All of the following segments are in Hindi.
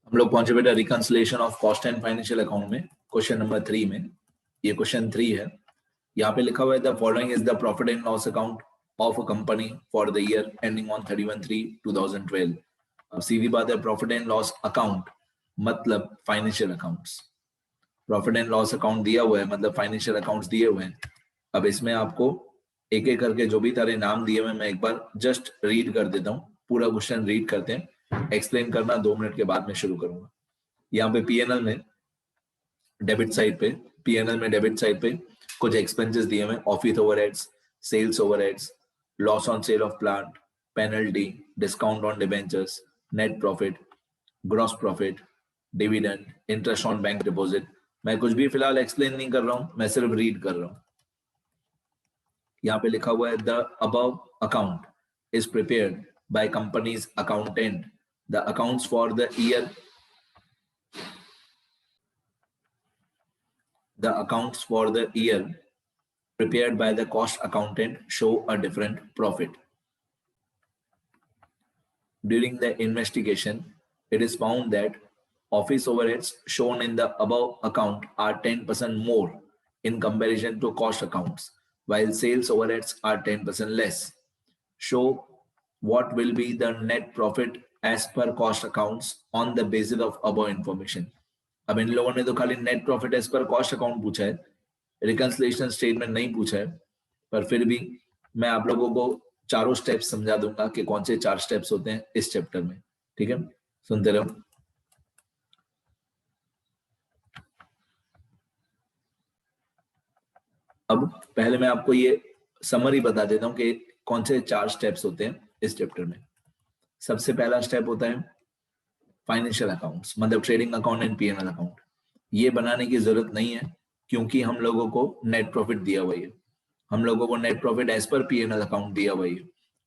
हम लोग पहुंचे बेटा reconciliation of cost and financial account में, क्वेश्चन नंबर 3 में। ये क्वेश्चन 3 है। यहाँ पे लिखा हुआ है the following is the profit and loss account of a company for the year ending on 31/3/2012। अब सीधी बात है, प्रॉफिट एंड लॉस अकाउंट मतलब financial accounts. Profit and loss account दिया हुआ है मतलब फाइनेंशियल अकाउंट्स दिए हुए हैं। अब इसमें आपको एक एक करके जो भी तारे नाम दिए हुए मैं एक बार जस्ट रीड कर देता हूँ। पूरा क्वेश्चन रीड करते हैं, एक्सप्लेन करना 2 मिनट के बाद में शुरू करूंगा। यहाँ पे पीएनएल में डेबिट साइड पे, पीएनएल में डेबिट साइड पे कुछ एक्सपेंसेस दिए हुए, office overheads, sales overheads, loss on sale of plant, penalty, discount on debentures, net profit, gross profit, dividend, interest on bank deposit. मैं कुछ भी फिलहाल एक्सप्लेन नहीं कर रहा हूं, मैं सिर्फ रीड कर रहा हूं। यहाँ पे लिखा हुआ है the above account is prepared by companies accountant. The accounts for the year The accounts for the year prepared by the cost accountant show a different profit. During the investigation, it is found that office overheads shown in the above account are 10% more in comparison to cost accounts, while sales overheads are 10% less. Show what will be the net profit as per cost accounts on the basis of above information. अब इन लोगों ने तो खाली net profit as per cost account पूछा है, रिकंसिलिएशन स्टेटमेंट नहीं पूछा है, पर फिर भी मैं आप लोगों को चारों स्टेप्स समझा दूंगा कि कौन से 4 स्टेप्स होते हैं इस चैप्टर में। ठीक है, सुनते रहो। अब पहले मैं आपको ये समरी बता देता हूं कि कौन से 4 स्टेप्स होते हैं इस चैप्टर में। सबसे पहला स्टेप होता है फाइनेंशियल अकाउंट्स, मतलब trading account and PNL account. ये बनाने की जरूरत नहीं है क्योंकि हम लोगों को नेट प्रॉफिट दिया हुआ है। हम लोगों को net profit as per PNL account दिया हुआ है।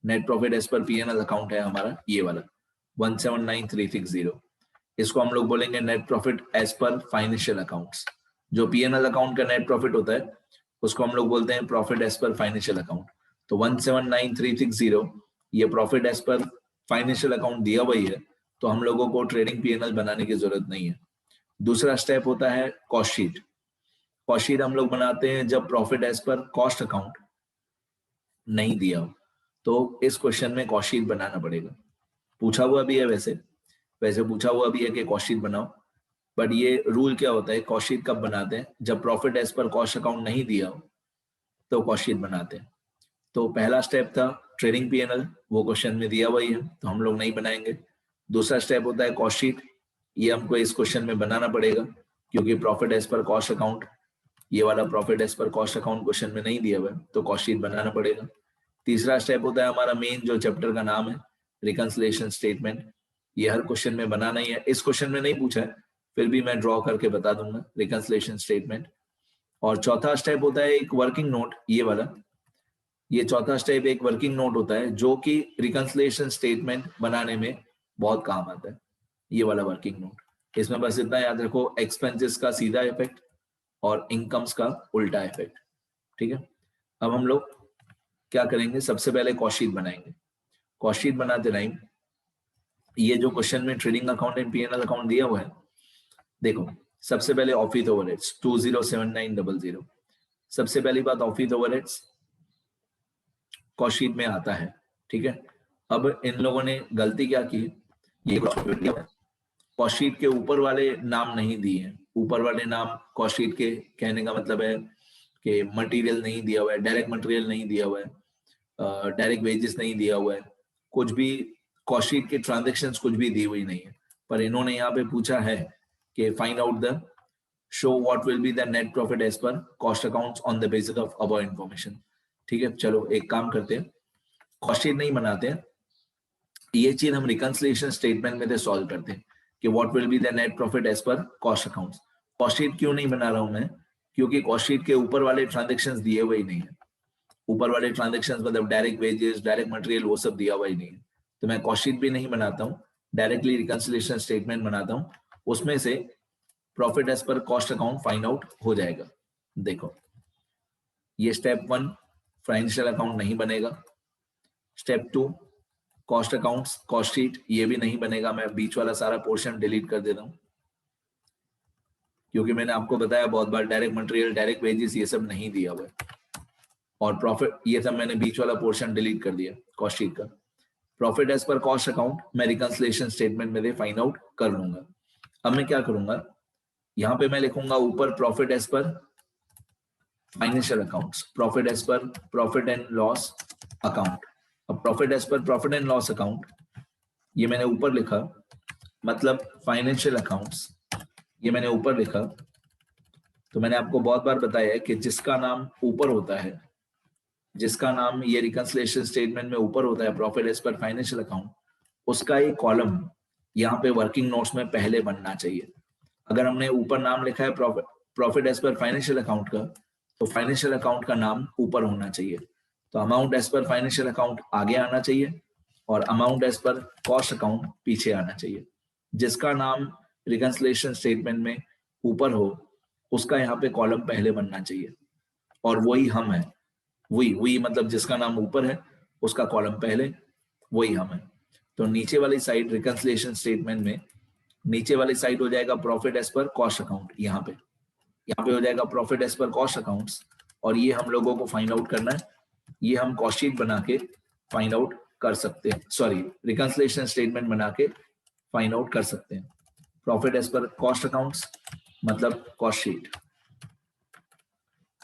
Net profit as per PNL account है हमारा ये वाला 179360। इसको हम लोग बोलेंगे net profit as per financial accounts. जो पीएनएल अकाउंट का नेट प्रॉफिट होता है उसको हम लोग बोलते हैं profit as per financial account. तो 179360 ये profit as per financial account दिया हुआ है, तो हम लोगों को ट्रेडिंग पीएनएल बनाने की जरूरत नहीं है। दूसरा स्टेप होता है कॉस्ट शीट। कॉस्ट शीट हम लोग बनाते हैं जब profit as per cost account नहीं दिया हो, तो इस क्वेश्चन में कॉस्ट शीट बनाना पड़ेगा। पूछा हुआ भी है, वैसे पूछा हुआ भी है कि कॉस्ट शीट बनाओ, बट ये रूल क्या होता है, कॉस्ट शीट कब बनाते हैं, जब profit as per cost account नहीं दिया हो तो कॉस्ट शीट बनाते हैं। तो पहला स्टेप था ट्रेडिंग पीएनएल, वो क्वेश्चन में दिया हुआ ही है तो हम लोग नहीं बनाएंगे। दूसरा स्टेप होता है कॉस्ट शीट, ये हमको इस क्वेश्चन में बनाना पड़ेगा क्योंकि profit as per cost account, ये वाला profit as per cost account question में नहीं दिया हुआ है तो कॉस्ट शीट बनाना पड़ेगा। तीसरा स्टेप होता है हमारा मेन जो चैप्टर का नाम है रिकंसिलिएशन स्टेटमेंट। ये हर क्वेश्चन में बनाना ही है, इस क्वेश्चन में नहीं पूछा है फिर भी मैं ड्रॉ करके बता दूंगा रिकंसिलिएशन स्टेटमेंट। और चौथा स्टेप होता है एक वर्किंग नोट, ये वाला, ये चौथा स्टेप एक वर्किंग नोट होता है जो कि रिकंसिलिएशन स्टेटमेंट बनाने में बहुत काम आता है, ये वाला वर्किंग नोट। इसमें बस इतना याद रखो, एक्सपेंसेस का सीधा इफेक्ट और इनकम्स का उल्टा इफेक्ट। ठीक है, अब हम लोग क्या करेंगे, सबसे पहले कॉस्ट शीट बनाएंगे। कॉस्ट शीट बनाते टाइम ये जो क्वेश्चन में trading account and PNL account दिया हुआ है, देखो सबसे पहले ऑफिस ओवरहेड्स 207900। सबसे पहली बात, ऑफिस ओवरहेड्स कॉस्ट शीट में आता है। ठीक है, अब इन लोगों ने गलती क्या की, ये कॉस्ट शीट के ऊपर वाले नाम नहीं दिए हैं। ऊपर वाले नाम कॉस्ट शीट के कहने का मतलब है कि मटेरियल नहीं दिया हुआ है, डायरेक्ट मटेरियल नहीं दिया हुआ है, डायरेक्ट वेजेस नहीं दिया हुआ है, कुछ भी कॉस्ट शीट के ट्रांजैक्शंस कुछ भी दी हुई नहीं है। पर इन्होंने यहाँ पे पूछा है कि find out the show what will be the net profit as per cost accounts on the basis of above information. ठीक है, चलो एक काम करते हैं, कॉस्ट शीट नहीं बनाते हैं, ये चीज हम रिकंसिलिएशन स्टेटमेंट में से सॉल्व करते हैं कि what will be the net profit as per cost accounts. Cost sheet क्यों नहीं बना रहा हूं मैं, क्योंकि कॉस्ट शीट के ऊपर वाले ट्रांजैक्शंस दिए हुए ही नहीं है। ऊपर वाले ट्रांजैक्शंस मतलब डायरेक्ट वेजेस, डायरेक्ट मटेरियल, वो सब दिया हुआ ही नहीं है, तो मैं कॉस्ट शीट भी नहीं बनाता हूँ, डायरेक्टली रिकंसिलिएशन स्टेटमेंट बनाता हूँ, उसमें से profit as per cost account find out हो जाएगा। देखो ये स्टेप 1 फाइनेंशियल अकाउंट नहीं बनेगा, step 2 cost accounts, cost sheet, ये भी नहीं बनेगा, मैं बीच वाला सारा पोर्शन डिलीट कर देता हूँ, क्योंकि मैंने आपको बताया बहुत बार डायरेक्ट मटेरियल, डायरेक्ट वेजेस ये सब नहीं दिया हुआ है। और प्रॉफिट, ये सब मैंने बीच वाला पोर्शन डिलीट कर दिया कॉस्ट शीट का। Profit as per cost account मैं रिकंसिलिएशन स्टेटमेंट में फाइंड आउट कर लूंगा। अब मैं क्या करूंगा, यहां पे मैं लिखूंगा ऊपर profit as per financial accounts, profit as per profit and loss account. अब profit as per profit and loss account ये मैंने ऊपर लिखा, मतलब फाइनेंशियल अकाउंट्स ये मैंने ऊपर लिखा। तो मैंने आपको बहुत बार बताया है कि जिसका नाम ऊपर होता है, जिसका नाम ये रिकंसिलिएशन स्टेटमेंट में ऊपर होता है profit as per financial account, उसका एक कॉलम यहाँ पे वर्किंग नोट्स में पहले बनना चाहिए। अगर हमने ऊपर नाम लिखा है profit as per financial account का, तो फाइनेंशियल अकाउंट का नाम ऊपर होना चाहिए। तो amount as per financial account आगे आना चाहिए और amount as per cost account पीछे आना चाहिए। जिसका नाम रिकंसिलिएशन स्टेटमेंट में ऊपर हो उसका यहाँ पे कॉलम पहले बनना चाहिए, और वही हम है। वही मतलब जिसका नाम ऊपर है उसका कॉलम पहले, वही हम है। तो नीचे वाली साइड रिकंसिलिएशन स्टेटमेंट में नीचे वाली साइड हो जाएगा profit as per cost account, यहाँ पे हो जाएगा profit as per cost accounts, और ये हम लोगों को फाइंड आउट करना है। ये हम कॉस्ट शीट बना के फाइंड आउट कर सकते हैं, सॉरी रिकंसिलिएशन स्टेटमेंट बना के फाइंड आउट कर सकते हैं। Profit as per cost accounts मतलब कॉस्ट शीट,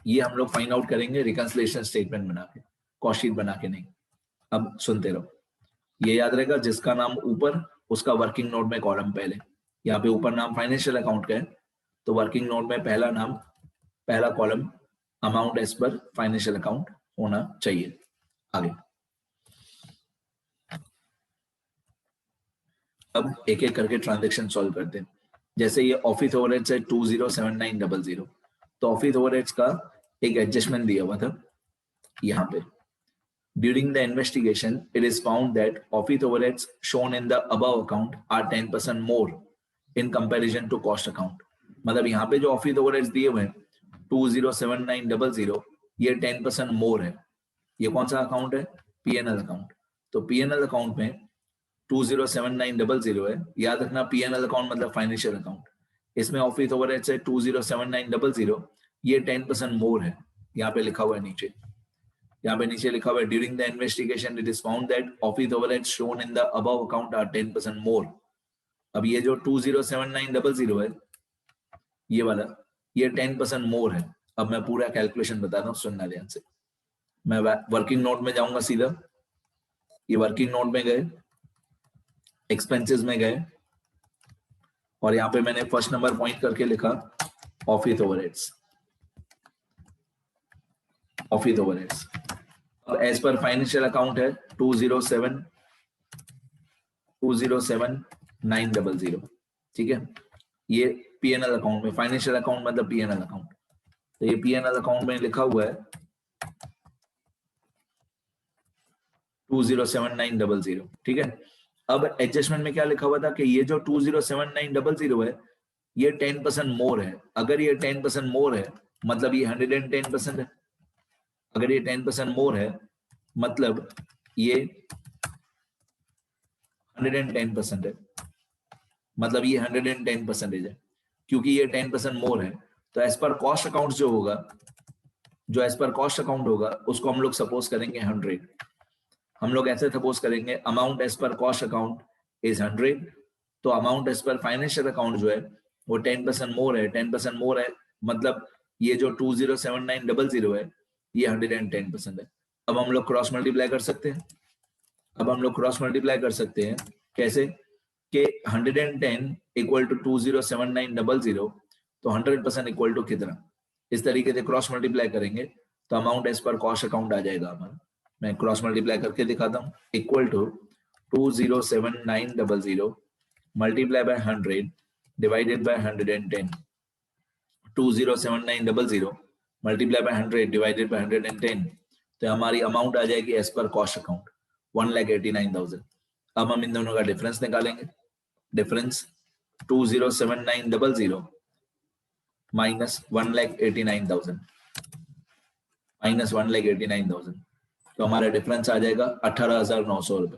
ये हम लोग फाइंड आउट करेंगे रिकंसिलिएशन स्टेटमेंट बना के, कॉस्ट शीट बना के नहीं। अब सुनते रहो, ये याद रहेगा, जिसका नाम ऊपर उसका वर्किंग नोट में कॉलम पहले। यहाँ पे ऊपर नाम फाइनेंशियल अकाउंट का है, तो वर्किंग नोट में पहला नाम, पहला column amount as per financial account होना चाहिए। आगे अब एक एक करके ट्रांजैक्शन सॉल्व करते हैं। जैसे ये ऑफिस ओवरहेड्स है 207900, तो ऑफिस ओवरहेड्स का एक एडजस्टमेंट दिया हुआ था यहाँ पे। During the investigation, it is found that office overheads shown in the above account are 10% more in comparison to cost account. मतलब यहाँ पे जो office overheads दिए हुए हैं 207900, ये 10% more है। ये कौन सा अकाउंट है? P&L account. तो P&L अकाउंट में 207900 है, याद रखना P&L अकाउंट मतलब फाइनेंशियल अकाउंट। इसमें ऑफिस ओवरहेड्स है 207900, ये 10% मोर है। यहाँ पे लिखा हुआ है नीचे, यहाँ पे नीचे लिखा हुआ है during the investigation it is found that office overheads shown in the above account are 10% more. अब ये जो 207900 है ये वाला, ये 10% मोर है। अब मैं पूरा कैलकुलेशन बता रहा हूँ, सुनना ध्यान से। मैं वर्किंग नोट में जाऊंगा सीधा, ये वर्किंग नोट में गए, एक्सपेंसेस में गए, और यहाँ पे मैंने फर्स्ट नंबर पॉइंट करके लिखा ऑफिस ओवरहेड्स, ऑफिस ओवरहेड्स। अब एज पर फाइनेंशियल अकाउंट है 207900, ठीक है। ये P&L अकाउंट में, फाइनेंशियल अकाउंट मतलब P&L अकाउंट, तो ये P&L अकाउंट में लिखा हुआ है 207900, ठीक है। अब एडजस्टमेंट में क्या लिखा हुआ था कि ये जो 207900 है ये 10% मोर है। अगर ये 10% मोर है मतलब ये 110% है। अगर ये 10% मोर है मतलब ये 110% है, मतलब ये 110% है। क्योंकि ये 10% मोर है तो एज पर कॉस्ट अकाउंट जो होगा, जो एज पर कॉस्ट अकाउंट होगा उसको हम लोग सपोज करेंगे 100। हम लोग ऐसे सपोज करेंगे amount as per cost account is 100, तो amount as per financial account जो है वो 10% मोर है। 10% मोर है मतलब ये जो 207900 है ये 110% है। अब हम लोग क्रॉस मल्टीप्लाई कर सकते हैं। अब हम लोग क्रॉस मल्टीप्लाई कर सकते हैं कैसे कि 110 इक्वल टू 207900, तो 100% इक्वल टू कितना, इस तरीके से क्रॉस मल्टीप्लाई करेंगे तो amount as per cost account आ जाएगा हमारा। मैं क्रॉस मल्टीप्लाई करके दिखाता हूँ। Equal to 207900 multiply by 100 divided by 110। 207900 multiply by 100 divided by 110, तो हमारी अमाउंट आ जाएगी एज पर कॉस्ट अकाउंट 1,89,000। अब हम इन दोनों का डिफरेंस निकालेंगे। डिफरेंस 207900 माइनस 1,89,000, माइनस 1,89,000, तो हमारा डिफरेंस आ जाएगा 18,900 रुपए।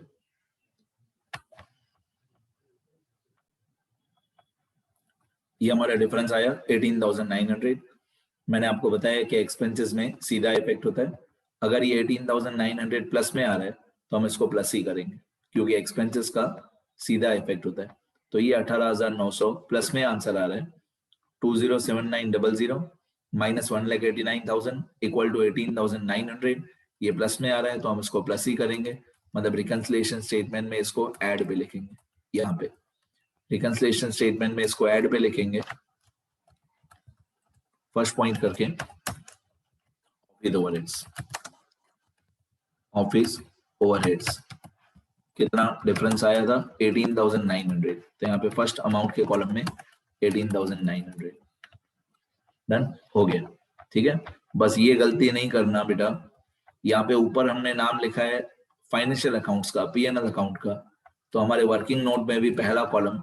ये हमारा डिफरेंस आया 18,900। मैंने आपको बताया कि एक्सपेंसेस में सीधा इफेक्ट होता है। अगर ये 18,900 प्लस में आ रहा है तो हम इसको प्लस ही करेंगे, क्योंकि एक्सपेंसेस का सीधा इफेक्ट होता है। तो ये 18,900 प्लस में आंसर आ रहा है 207900 माइनस 1,89,000 इक्वल टू 18,900। ये प्लस में आ रहा है तो हम इसको प्लस ही करेंगे, मतलब रिकंसिलिएशन स्टेटमेंट में इसको ऐड पे लिखेंगे। यहाँ पे रिकंसिलिएशन स्टेटमेंट में इसको ऐड पे लिखेंगे फर्स्ट पॉइंट करके, विद ओवरहेड्स, ऑफिस ओवरहेड्स कितना डिफरेंस आया था 18,900। तो यहाँ पे फर्स्ट अमाउंट के कॉलम में 18,900 डन हो गया। ठीक है, बस ये गलती नहीं करना बेटा, यहाँ पे ऊपर हमने नाम लिखा है फाइनेंशियल अकाउंट्स का, पीएनएल अकाउंट का, तो हमारे वर्किंग नोट में भी पहला कॉलम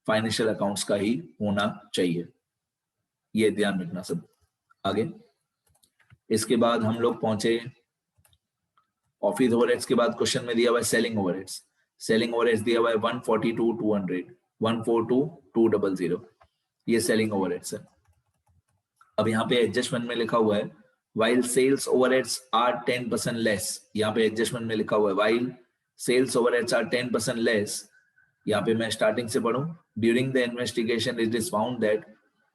फाइनेंशियल अकाउंट्स का ही होना चाहिए, ये ध्यान रखना सब। आगे इसके बाद हम लोग पहुंचे ऑफिस ओवरहेड्स के बाद क्वेश्चन में दिया हुआ है सेलिंग ओवरहेड्स। सेलिंग ओवरहेड्स दिया हुआ है 142,200, 142,200, ये सेलिंग ओवरहेड्स है। अब यहाँ पे एडजस्टमेंट में लिखा हुआ है while sales overheads are 10% less, यहाँ पे एडजस्टमेंट में लिखा हुआ है while sales overheads are 10% less। यहाँ पे मैं स्टार्टिंग से पढ़ूं, during the investigation it is found that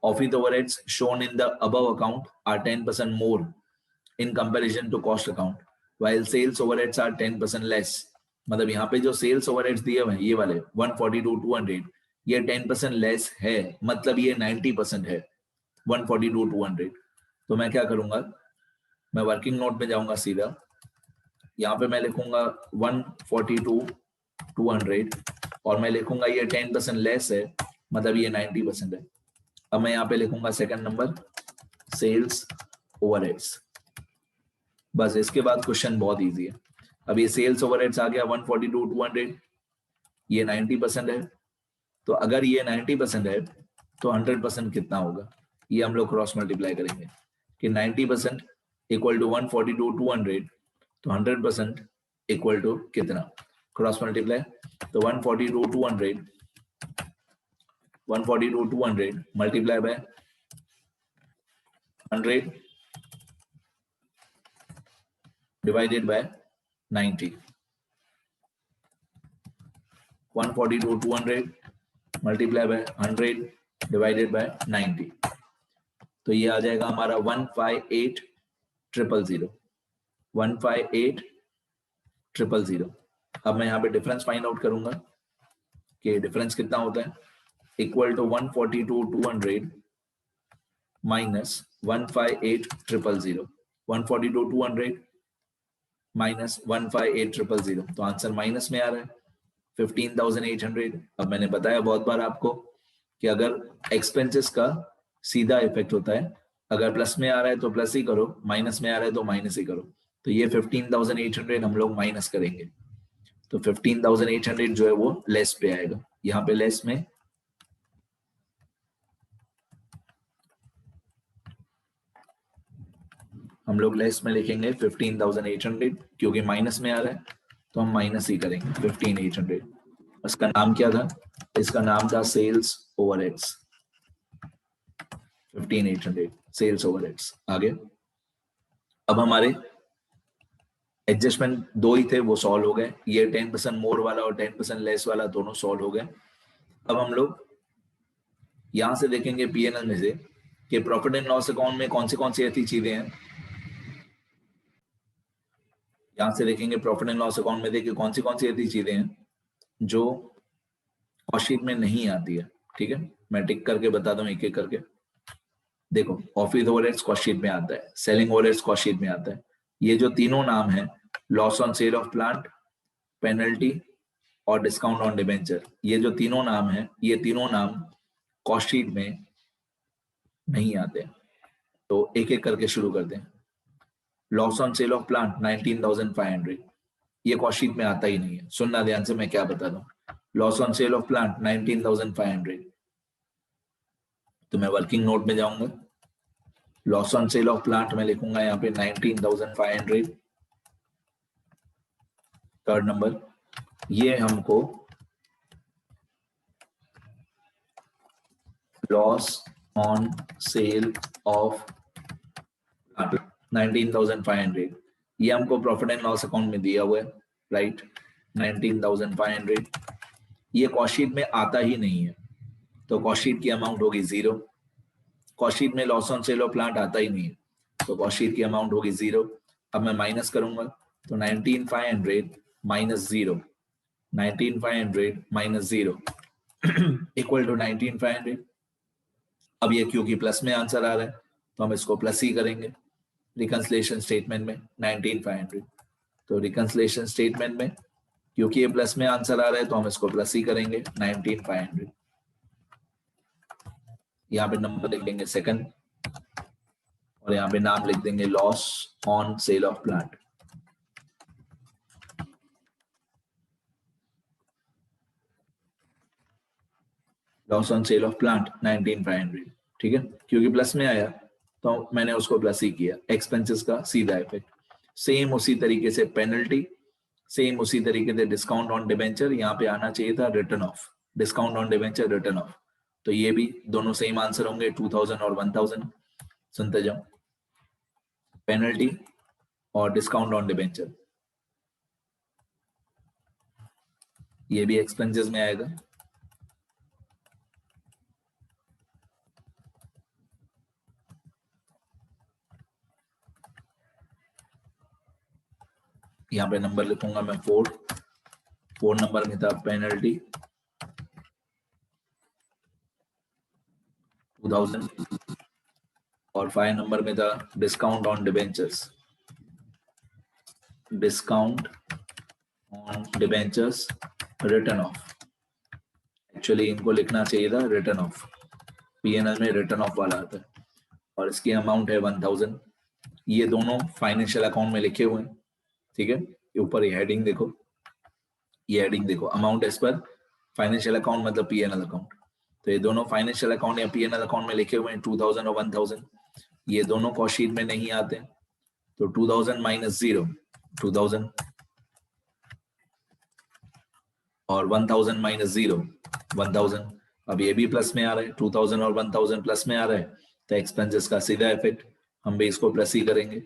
office overheads shown in the above account are 10% more in comparison to cost account while sales overheads are 10% less। मतलब यहाँ पे जो सेल्स ओवरहेड्स दिए हुए हैं ये वाले 142,200, ये 10% लेस है, मतलब ये 90% है 142,200। तो मैं क्या करूंगा, मैं वर्किंग नोट में जाऊंगा सीधा, यहाँ पे मैं लिखूंगा 142,200 और मैं लिखूंगा ये 10% लेस है, मतलब ये 90% है। अब मैं यहाँ पे लिखूंगा सेकंड नंबर सेल्स ओवरहेड्स। बस इसके बाद क्वेश्चन बहुत इजी है। अब ये सेल्स ओवरहेड्स आ गया 142,200, ये 90% है, तो अगर ये 90% है तो 100% कितना होगा, ये हम लोग क्रॉस मल्टीप्लाई करेंगे कि 90% इक्वल टू 142,200, तो 100% इक्वल टू कितना, क्रॉस मल्टीप्लाई, तो 142,200 multiply by 100 divided bye 90, 142,200 multiply by 100 divided bye 90, तो ये आ जाएगा हमारा 158,000, 158,000। अब मैं यहाँ पे डिफरेंस फाइंड आउट करूंगा कि डिफरेंस कितना होता है, इक्वल टू 142,200 माइनस 158,000, 142,200 माइनस 158,000, तो आंसर माइनस में आ रहा है 15,800। अब मैंने बताया बहुत बार आपको कि अगर एक्सपेंसेस का सीधा इफेक्ट होता है, अगर प्लस में आ रहा है तो प्लस ही करो, माइनस में आ रहा है तो माइनस ही करो। तो ये 15,800 हम लोग माइनस करेंगे, तो 15,800 जो है वो लेस पे आएगा। यहाँ पे लेस में हम लोग लेस में लिखेंगे 15,800, क्योंकि माइनस में आ रहा है तो हम माइनस ही करेंगे 15,800। इसका नाम क्या था, इसका नाम था सेल्स ओवरहेड्स, 15,800 सेल्स ओवरहेड्स। आगे अब हमारे एडजस्टमेंट दो ही थे वो सॉल्व हो गए, ये 10% मोर वाला और 10% लेस वाला दोनों सॉल्व हो गए। अब हम लोग यहां से देखेंगे पीएनएल में से कि प्रॉफिट एंड लॉस अकाउंट में कौन सी ऐसी चीजें हैं, यहां से देखेंगे प्रॉफिट एंड लॉस अकाउंट में देखिए कौन सी ऐसी चीजें हैं जो कॉस्ट शीट में नहीं आती है। ठीक है, मैं टिक करके बता दूं एक एक करके। देखो, ऑफिस ओवरहेड्स कॉस्ट शीट में आता है, सेलिंग ओवरहेड्स कॉस्ट शीट में आता है, ये जो तीनों नाम है loss on sale of plant, penalty और डिस्काउंट ऑन डिबेंचर, ये जो तीनों नाम है, ये तीनों नाम कॉस्ट शीट में नहीं आते। तो एक एक करके शुरू करते हैं। Loss on sale of plant 19,500, ये कॉस्ट शीट में आता ही नहीं है। सुनना ध्यान से मैं क्या बता दूं, loss on sale of plant 19,500, तो मैं वर्किंग नोट में जाऊंगा, loss on sale of plant में लिखूंगा यहाँ पे 19,500। थर्ड नंबर, ये हमको लॉस ऑन सेल ऑफ 19,500, ये हमको प्रॉफिट एंड लॉस अकाउंट में दिया हुआ है, राइट। 19,500 ये कॉस्ट शीट में आता ही नहीं है, तो कॉस्ट शीट की अमाउंट होगी 0। कॉस्ट शीट में loss on sale of plant आता ही नहीं है, तो कॉस्ट शीट की अमाउंट होगी 0। अब मैं माइनस करूंगा तो 19,500 माइनस 0, 19,500 माइनस 0 इक्वल टू 19,500। अब ये क्योंकि प्लस में आंसर आ रहा है तो हम इसको प्लस ही करेंगे रिकंसिलिएशन स्टेटमेंट में 19,500। तो रिकंसिलिएशन स्टेटमेंट में क्योंकि ये प्लस में आंसर आ रहा है तो हम इसको प्लस ही करेंगे 19,500। यहाँ पे नंबर लिख देंगे सेकंड और यहाँ पे नाम लिख देंगे loss on sale of plant. Loss on sale of plant 19,500, ठीक है, क्योंकि प्लस में आया तो मैंने उसको प्लस ही किया। एक्सपेंसेस का सीधा इफेक्ट। सेम उसी तरीके से पेनल्टी, सेम उसी तरीके से डिस्काउंट ऑन डिबेंचर, यहाँ पे आना चाहिए था return of, discount on debenture return of, तो ये भी दोनों सेम आंसर होंगे 2000 और 1000। सुनते जाओ, पेनल्टी और डिस्काउंट ऑन डिबेंचर, ये भी एक्सपेंसेस में आएगा। यहाँ पे नंबर लिखूंगा मैं 4 नंबर में था पेनल्टी 2000 और 5 नंबर में था discount on debentures, discount on debentures return of. Actually इनको लिखना चाहिए था रिटर्न ऑफ, पीएनएल में रिटर्न ऑफ वाला आता है और इसकी अमाउंट है 1000। ये दोनों फाइनेंशियल अकाउंट में लिखे हुए हैं, ठीक है। ऊपर ये हेडिंग देखो, ये हेडिंग देखो, amount as per financial account मतलब पीएनएल अकाउंट, तो ये दोनों फाइनेंशियल अकाउंट या पीएनएल अकाउंट में लिखे हुए हैं 2000 और 1000। ये दोनों कॉस्ट शीट में नहीं आते, तो 2000 माइनस 0 2000 और 1000 माइनस 0 1000। अब ये भी प्लस में आ रहा है, 2000 और 1000 प्लस में आ रहा है, तो एक्सपेंसेस का सीधा इफेक्ट, हम भी इसको प्लस ही करेंगे।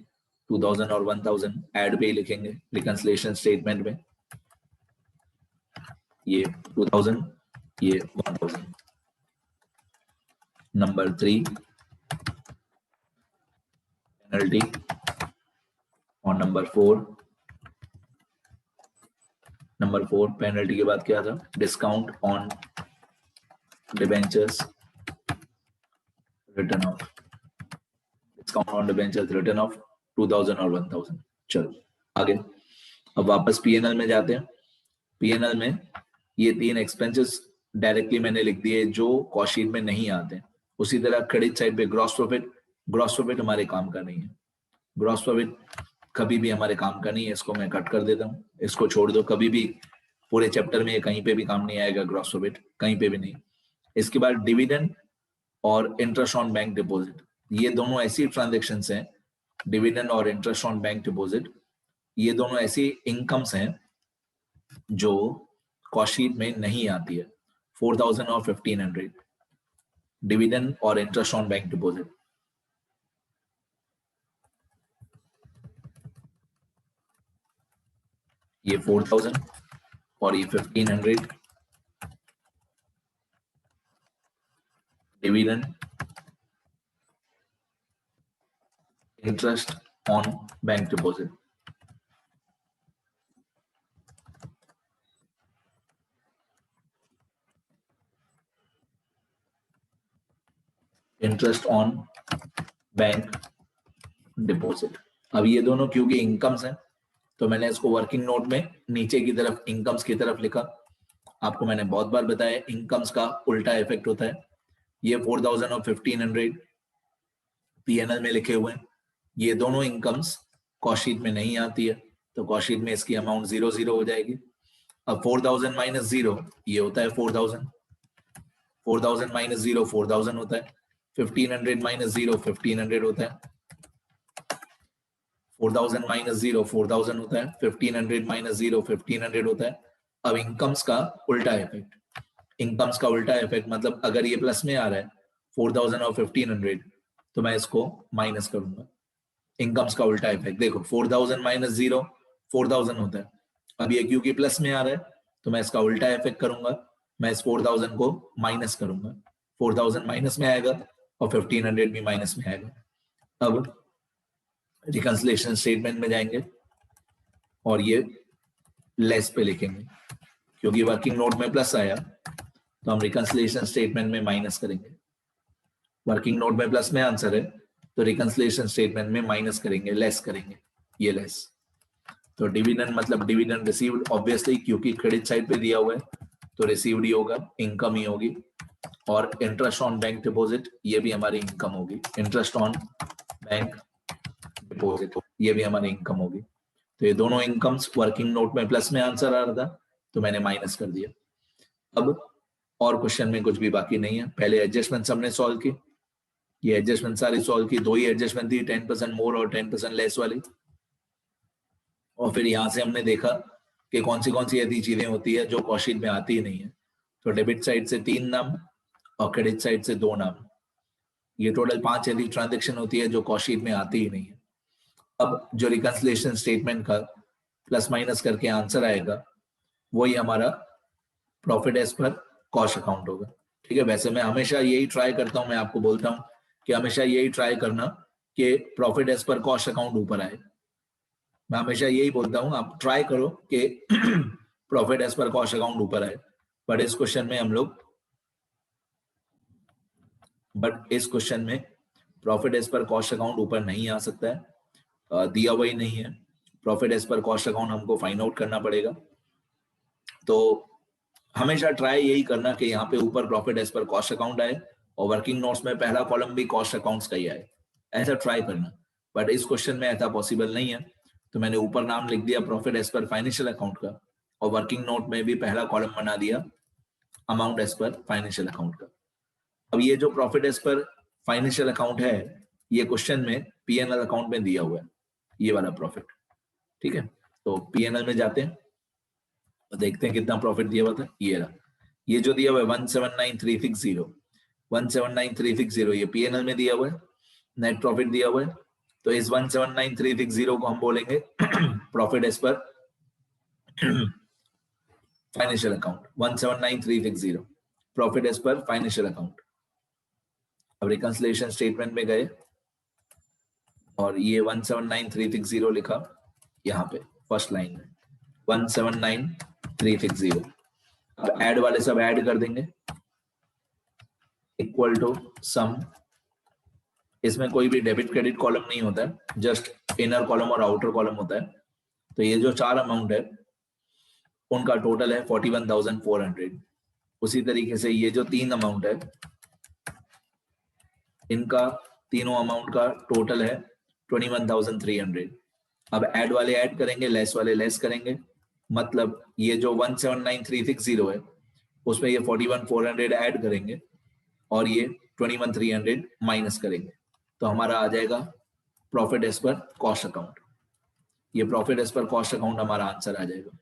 2000 और 1000 ऐड पे ही लिखेंगे रिकंसिलिएशन स्टेटमेंट में, ये 2000 ये 1000। नंबर 3 पेनल्टी और नंबर 4 पेनल्टी के बाद क्या था, discount on debentures return of, discount on debentures return of 2000 और 1000। चलो आगे, अब वापस पीएनएल में जाते हैं। पीएनएल में ये 3 एक्सपेंसेस डायरेक्टली मैंने लिख दिए जो कॉस्ट शीट में नहीं आते। उसी तरह क्रेडिट साइड पे ग्रॉस प्रॉफिट हमारे काम का नहीं है, ग्रॉस प्रॉफिट कभी भी हमारे काम का नहीं है, इसको मैं कट कर देता हूँ, इसको छोड़ दो, कभी भी पूरे चैप्टर में कहीं पे भी काम नहीं आएगा ग्रॉस प्रॉफिट, कहीं पे भी नहीं। इसके बाद डिविडेंड और इंटरेस्ट ऑन बैंक डिपॉजिट, ये दोनों ऐसी ट्रांजेक्शन्स हैं, डिविडेंड और इंटरेस्ट ऑन बैंक डिपॉजिट, ये दोनों ऐसी इनकम्स हैं जो कॉस्ट शीट में नहीं आती है। 4000 और 1500 डिविडेंड और इंटरेस्ट ऑन बैंक डिपॉजिट, ये 4000 और ये 1500 dividend interest on bank deposit. Interest on bank deposit, अब ये दोनों क्योंकि इनकम्स हैं तो मैंने इसको वर्किंग नोट में नीचे की तरफ इनकम्स की तरफ लिखा। आपको मैंने बहुत बार बताया इनकम्स का उल्टा इफेक्ट होता है। ये 4000 और 1500 पीएनएल में लिखे हुए हैं, ये दोनों इनकम्स कॉस्ट शीट में नहीं आती है, तो कॉस्ट शीट में इसकी अमाउंट 0 हो जाएगी। अब 4000 माइनस 0 ये होता है 4000, 4000 माइनस 0 4000 होता है, 1500 माइनस 0 1500 होता है, 4000 माइनस 0 4000 होता है, 1500 माइनस 0 1500 होता है। अब इनकम्स का उल्टा इफेक्ट, इनकम्स का उल्टा इफेक्ट मतलब अगर ये प्लस में आ रहा है 4000 और 1500, तो मैं इसको माइनस करूंगा। इनकम्स का उल्टा इफेक्ट देखो, 4000 माइनस 0 4000 होता है। अब ये क्योंकि प्लस में आ रहा है तो मैं इसका उल्टा इफेक्ट करूंगा, मैं इस 4000 को माइनस करूंगा, 4000 माइनस में आएगा और 1500 भी माइनस में आएगा। अब रिकंसिलिएशन स्टेटमेंट में जाएंगे और ये लेस पे लिखेंगे, क्योंकि वर्किंग नोट में प्लस आया तो हम रिकंसिलिएशन स्टेटमेंट में माइनस करेंगे। वर्किंग नोट में प्लस में आंसर है तो रिकंसिलिएशन स्टेटमेंट में माइनस करेंगे, लेस करेंगे, ये लेस। तो डिविडेंड मतलब डिविडेंड रिसीव्ड, ऑब्वियसली क्योंकि क्रेडिट साइड पे दिया हुआ है तो रिसीव्ड ही होगा, इनकम ही होगी। और इंटरेस्ट ऑन बैंक डिपॉजिट, ये भी हमारी इनकम होगी। इंटरेस्ट ऑन बैंक डिपॉजिट ये भी हमारी इनकम होगी। तो ये दोनों इनकम्स वर्किंग नोट में प्लस में आंसर आ रहा था तो मैंने माइनस कर दिया। अब और क्वेश्चन में कुछ भी बाकी नहीं है, पहले एडजस्टमेंट हमने सॉल्व की, ये एडजस्टमेंट सारी सॉल्व की, दो ही एडजस्टमेंट थी, 10% मोर और 10% लेस वाली। और फिर यहां से हमने देखा कि कौन सी ऐसी चीजें होती है जो कॉस्ट शीट में आती ही नहीं है। तो डेबिट साइड से 3 नाम और क्रेडिट साइड से 2 नाम, ये टोटल 5 ऐसी ट्रांजेक्शन होती है जो कॉस्ट शीट में आती ही नहीं है। अब जो रिकंसिलिएशन स्टेटमेंट का प्लस माइनस करके आंसर आएगा वही हमारा profit as per cost account होगा। ठीक है, वैसे मैं हमेशा यही ट्राई करता हूं, मैं आपको बोलता हूं कि हमेशा यही ट्राई करना कि profit as per cost account ऊपर आए। मैं हमेशा यही बोलता हूं, आप ट्राई करो कि profit as per cost account ऊपर आए। बट इस क्वेश्चन में profit as per cost account ऊपर नहीं आ सकता है, दिया हुआ ही नहीं है। Profit as per cost account हमको फाइंड आउट करना पड़ेगा। तो हमेशा ट्राई यही करना कि यहाँ पे ऊपर profit as per cost account आए और वर्किंग नोट्स में पहला कॉलम भी कॉस्ट अकाउंट्स का ही आए, ऐसा ट्राई करना। बट इस क्वेश्चन में ऐसा पॉसिबल नहीं है, तो मैंने ऊपर नाम लिख दिया profit as per financial account का और वर्किंग नोट में भी पहला कॉलम बना दिया amount as per financial account का। अब ये जो profit as per financial account है, ये क्वेश्चन में पीएनएल अकाउंट में दिया हुआ है, ये वाला प्रॉफिट। ठीक है, तो पीएनएल में जाते हैं तो देखते हैं कितना प्रॉफिट दिया हुआ था। ये रहा, ये जो दिया हुआ है 179,360 ये पीएनएल में दिया हुआ है, नेट प्रॉफिट दिया हुआ है। तो इस 179,360 को हम बोलेंगे profit as per financial account. 179,360 profit as per financial account. अब रिकंसिलिएशन स्टेटमेंट में गए और ये 179,360 लिखा यहाँ पे फर्स्ट लाइन में 179,360। अब ऐड वाले सब ऐड कर देंगे, इक्वल टू सम। इसमें कोई भी डेबिट क्रेडिट कॉलम नहीं होता है, जस्ट इनर कॉलम और आउटर कॉलम होता है। तो ये जो 4 अमाउंट है उनका टोटल है 41,400। उसी तरीके से ये जो 3 अमाउंट है इनका तीनों अमाउंट का टोटल है 21,300। अब ऐड वाले ऐड करेंगे, लेस वाले लेस करेंगे, मतलब ये जो 179,360 है उसमें ये 41,400 ऐड करेंगे और ये 21,300 माइनस करेंगे, तो हमारा आ जाएगा profit as per cost account. ये profit as per cost account हमारा आंसर आ जाएगा।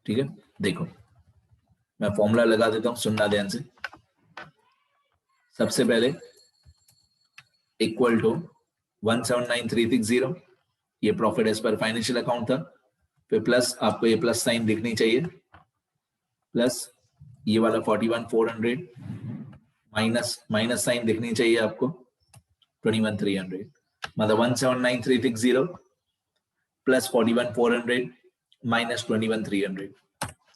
ठीक है, देखो मैं फॉर्मूला लगा देता हूं, सुनना ध्यान से। सबसे पहले इक्वल टू 179,360 ये profit as per financial account था, फिर प्लस, आपको ये प्लस साइन दिखनी चाहिए, प्लस ये वाला 41,400 माइनस साइन दिखनी चाहिए आपको 21,300, मतलब 179,360 प्लस 41,400 माइनस 21,300,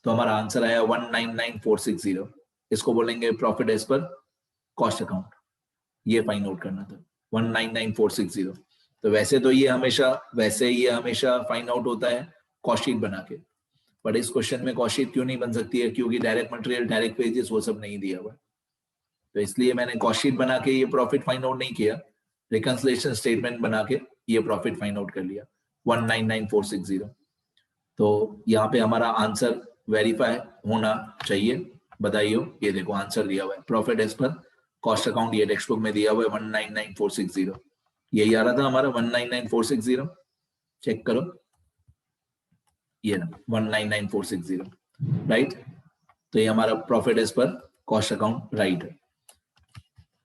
तो हमारा आंसर आया 199,460। इसको बोलेंगे profit as per cost account, ये फाइंड आउट करना था 199,460। तो वैसे ये हमेशा फाइंड आउट होता है कॉस्ट शीट बना के, बट इस क्वेश्चन में कॉस्ट शीट क्यों नहीं बन सकती है, क्योंकि डायरेक्ट मटेरियल, डायरेक्ट पेजेस वो सब नहीं दिया हुआ, तो इसलिए मैंने कॉस्ट शीट बना के ये प्रॉफिट फाइंड आउट नहीं किया, रिकंसिलिएशन स्टेटमेंट बना के ये प्रॉफिट फाइंड आउट कर लिया 199,460। तो यहाँ पे हमारा आंसर वेरीफाई होना चाहिए, बताइए। ये देखो आंसर दिया हुआ है profit as per cost account, ये टेक्स्ट बुक में दिया हुआ है 199,460, यही आ रहा था हमारा 199,460। चेक करो, ये ना 199460, राइट। तो ये हमारा profit as per cost account right है।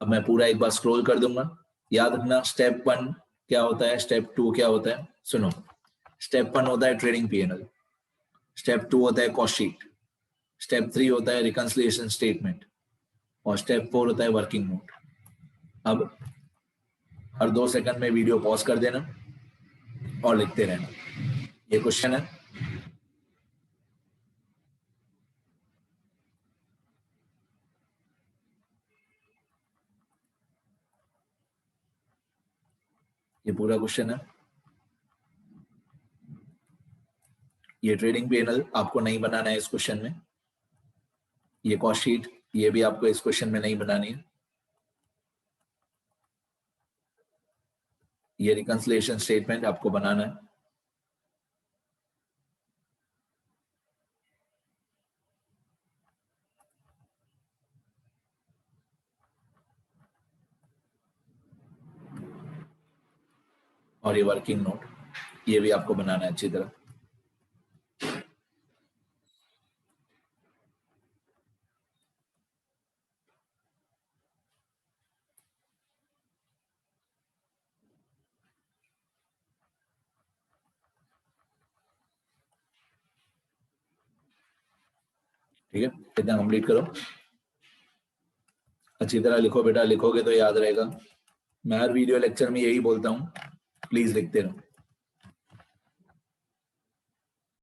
अब मैं पूरा एक बार स्क्रॉल कर दूंगा। याद रखना स्टेप 1 क्या होता है, स्टेप 2 क्या होता है। सुनो, स्टेप 1 होता है ट्रेडिंग पीएनएल, स्टेप 2 होता है कॉस्ट शीट, स्टेप 3 होता है रिकंसिलिएशन स्टेटमेंट, और स्टेप 4 होता है वर्किंग नोट। अब हर 2 सेकंड में वीडियो पॉज कर देना और लिखते रहना। ये क्वेश्चन है। ये पूरा क्वेश्चन है। ये ट्रेडिंग पीएनएल आपको नहीं बनाना है इस क्वेश्चन में। ये कॉस्ट शीट ये भी आपको इस क्वेश्चन में नहीं बनानी है। ये रिकंसिलिएशन स्टेटमेंट आपको बनाना है। और ये वर्किंग नोट ये भी आपको बनाना है अच्छी तरह। ठीक है, इतना कंप्लीट करो। अच्छी तरह लिखो बेटा, लिखोगे तो याद रहेगा। मैं हर वीडियो लेक्चर में यही बोलता हूँ, प्लीज लिखते रहो।